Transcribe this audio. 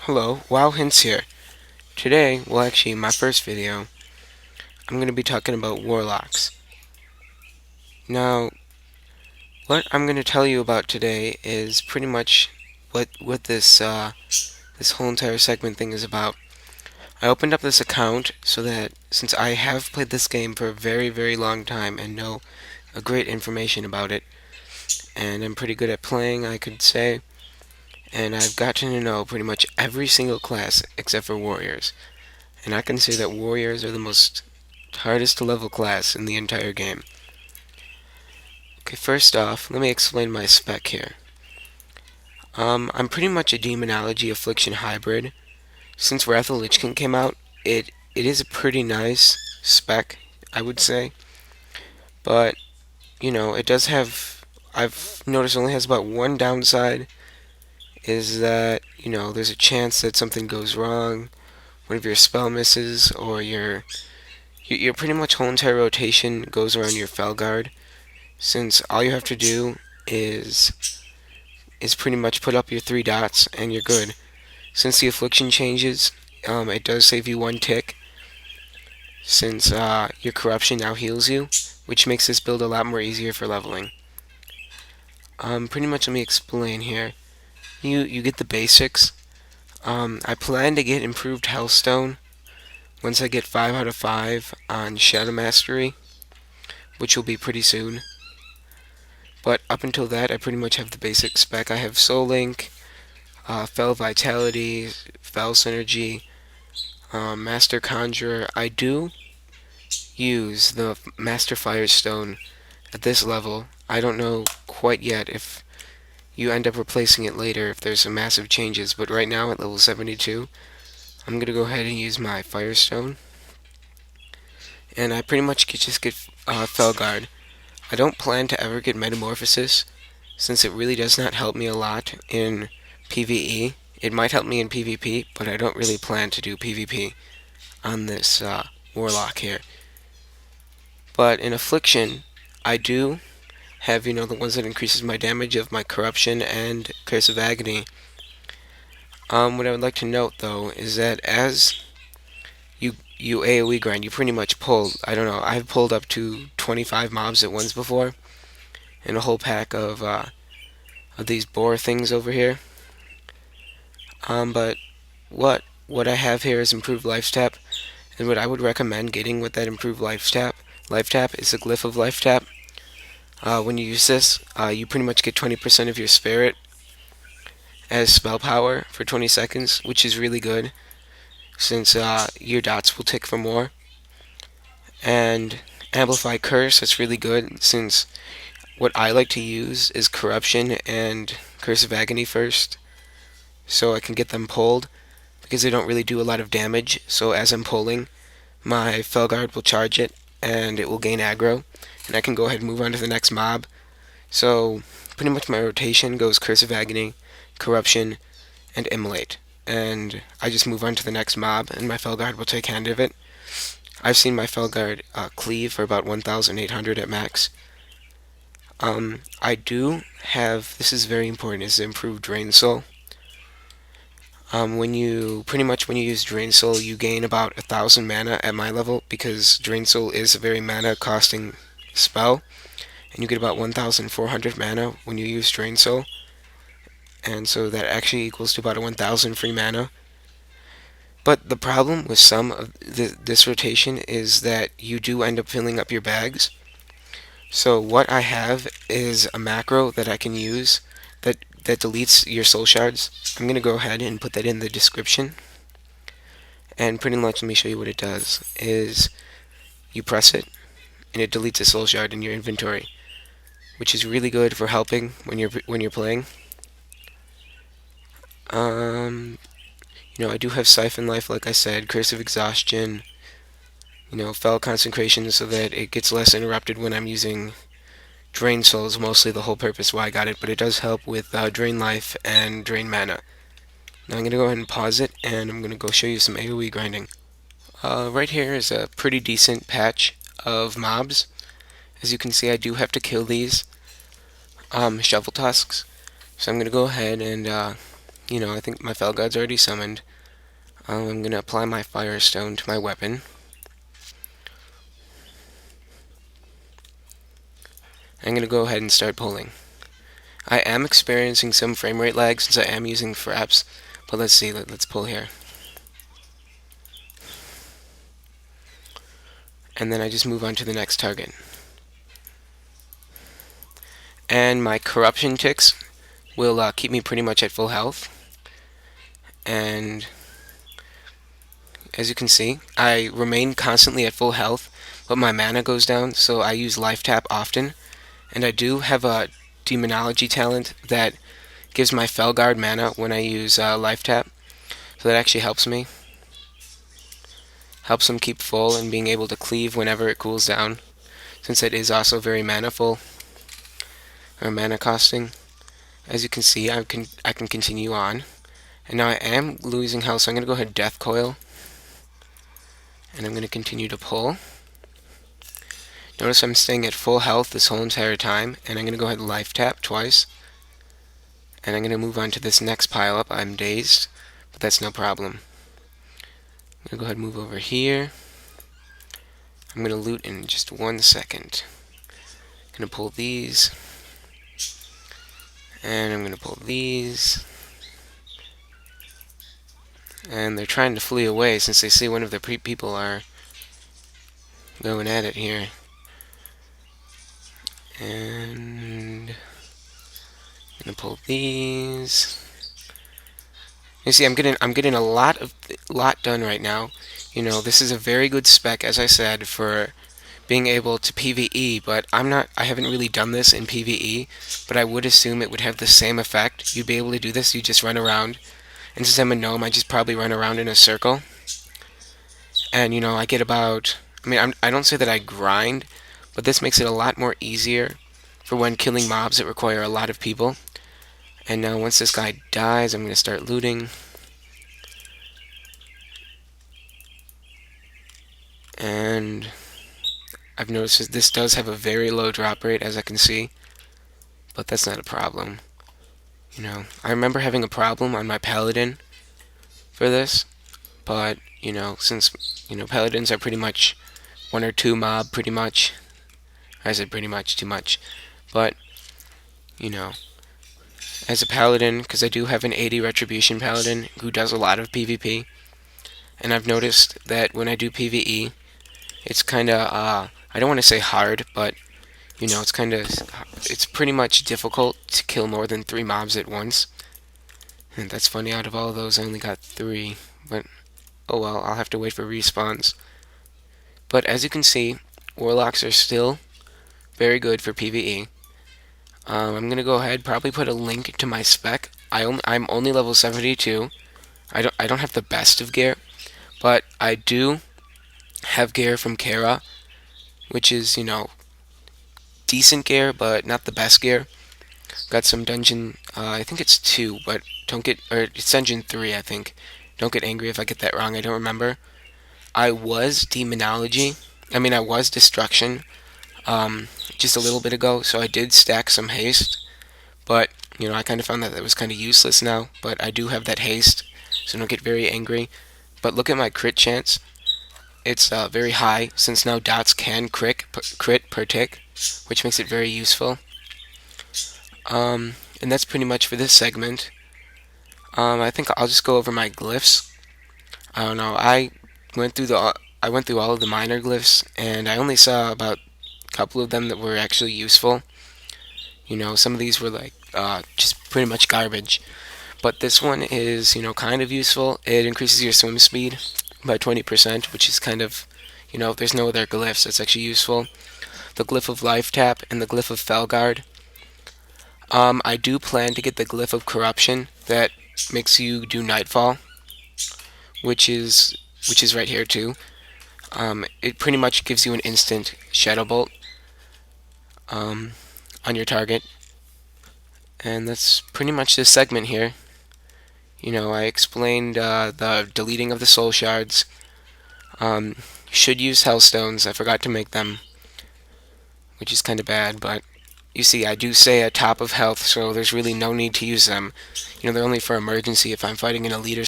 Hello, WoW Hints here. Today, well actually my first video, I'm going to be talking about Warlocks. Now, what I'm going to tell you about today is pretty much what this whole entire segment thing is about. I opened up this account so that since I have played this game for a very long time and know a great information about it, and I'm pretty good at playing, I could say, and I've gotten to know pretty much every single class except for warriors. And I can say that warriors are the most hardest to level class in the entire game. Okay, first off, let me explain my spec here. I'm pretty much a Demonology Affliction hybrid. Since Wrath of the Lich King came out, it is a pretty nice spec, I would say. But, it does have, I've noticed, only has about one downside, is that, there's a chance that something goes wrong, one of your spell misses, or your pretty much whole entire rotation goes around your Felguard, since all you have to do is pretty much put up your three dots and you're good. Since the affliction changes, it does save you one tick, since your corruption now heals you, which makes this build a lot more easier for leveling. Pretty much let me explain here. You get the basics. I plan to get improved Hellstone once I get 5 out of 5 on Shadow Mastery, which will be pretty soon. But up until that, I pretty much have the basic spec. I have Soul Link, Fel Vitality, Fel Synergy, Master Conjurer. I do use the Master Firestone at this level. I don't know quite yet if you end up replacing it later if there's some massive changes, but right now at level 72, I'm going to go ahead and use my Firestone. And I pretty much just get Felguard. I don't plan to ever get Metamorphosis, since it really does not help me a lot in PvE. It might help me in PvP, but I don't really plan to do PvP on this Warlock here. But in Affliction, I do have, the ones that increases my damage of my Corruption and Curse of Agony. What I would like to note, though, is that as you AoE grind, you pretty much pull, I don't know, I've pulled up to 25 mobs at once before, and a whole pack of these boar things over here. But what I have here is improved life tap, and what I would recommend getting with that improved life tap is a glyph of life tap. When you use this, you pretty much get 20% of your spirit as spell power for 20 seconds, which is really good, since your dots will tick for more. And amplify curse, that's really good, since what I like to use is corruption and curse of agony first, so I can get them pulled, because they don't really do a lot of damage. So as I'm pulling, my Felguard will charge it, and it will gain aggro, and I can go ahead and move on to the next mob. So pretty much my rotation goes Curse of Agony, Corruption, and Immolate, and I just move on to the next mob, and my Felguard will take hand of it. I've seen my Felguard cleave for about 1,800 at max. I do have, this is very important, is improved Drain Soul. When you use Drain Soul, you gain about 1,000 mana at my level, because Drain Soul is a very mana costing spell, and you get about 1,400 mana when you use Drain Soul, and so that actually equals to about 1,000 free mana. But the problem with some of this rotation is that you do end up filling up your bags. So what I have is a macro that I can use that deletes your soul shards. I'm going to go ahead and put that in the description. And pretty much, let me show you what it does. Is you press it, and it deletes a soul shard in your inventory, which is really good for helping when you're playing. I do have Siphon Life, like I said, Curse of Exhaustion, Fel Consecration, so that it gets less interrupted when I'm using Drain Soul is mostly the whole purpose why I got it, but it does help with Drain Life and Drain Mana. Now I'm going to go ahead and pause it, and I'm going to go show you some AoE grinding. Right here is a pretty decent patch of mobs. As you can see, I do have to kill these shovel tusks, so I'm going to go ahead and I think my Felguard's already summoned. I'm going to apply my Firestone to my weapon. I'm going to go ahead and start pulling. I am experiencing some frame rate lag since I am using fraps, but let's see, let's pull here. And then I just move on to the next target. And my corruption ticks will keep me pretty much at full health. And as you can see, I remain constantly at full health, but my mana goes down, so I use life tap often. And I do have a demonology talent that gives my Felguard mana when I use life tap, so that actually helps me. Helps him keep full and being able to cleave whenever it cools down, since it is also very mana full, or mana costing. As you can see, I can continue on. And now I am losing health, so I'm going to go ahead and Death Coil. And I'm going to continue to pull. Notice I'm staying at full health this whole entire time, and I'm going to go ahead and life tap twice. And I'm going to move on to this next pile up. I'm dazed, but that's no problem. I'm going to go ahead and move over here. I'm going to loot in just 1 second. I'm going to pull these. And I'm going to pull these. And they're trying to flee away since they see one of their people are going at it here. And I'm gonna pull these. You see, I'm getting a lot done right now. This is a very good spec, as I said, for being able to PvE, but I haven't really done this in PvE, but I would assume it would have the same effect. You'd be able to do this, you just run around. And since I'm a gnome, I just probably run around in a circle. And, I get about... I don't say that I grind, but this makes it a lot more easier for when killing mobs that require a lot of people. And now once this guy dies, I'm going to start looting. And I've noticed that this does have a very low drop rate, as I can see. But that's not a problem. I remember having a problem on my paladin for this. But, since, paladins are pretty much 1 or 2 mob, pretty much. I said pretty much, too much. But, as a paladin, because I do have an 80 retribution paladin who does a lot of PvP, and I've noticed that when I do PvE, it's kind of, I don't want to say hard, but, it's pretty much difficult to kill more than 3 mobs at once. And that's funny, out of all of those, I only got 3, but, oh well, I'll have to wait for respawns. But as you can see, Warlocks are still very good for PvE. I'm gonna go ahead, probably put a link to my spec. I'm only level 72. I don't have the best of gear, but I do have gear from Kara, which is decent gear, but not the best gear. Got some dungeon. I think it's 2, but it's dungeon 3. I think. Don't get angry if I get that wrong. I don't remember. I was demonology. I was destruction. Just a little bit ago, so I did stack some haste, but I kind of found that was kind of useless now, but I do have that haste, so don't get very angry. But look at my crit chance. It's very high, since now dots can crit per tick, which makes it very useful. And that's pretty much for this segment. I think I'll just go over my glyphs. I don't know, I went through all of the minor glyphs, and I only saw about couple of them that were actually useful. Some of these were like just pretty much garbage. But this one is, kind of useful. It increases your swim speed by 20%, which is kind of, if there's no other glyphs, it's actually useful. The glyph of life tap and the glyph of Felguard. I do plan to get the glyph of corruption that makes you do nightfall, which is right here too. It pretty much gives you an instant shadow bolt on your target. And that's pretty much this segment here. I explained the deleting of the soul shards. Should use hellstones. I forgot to make them, which is kind of bad, but You see, I do say a top of health, so there's really no need to use them. They're only for emergency if I'm fighting an elite or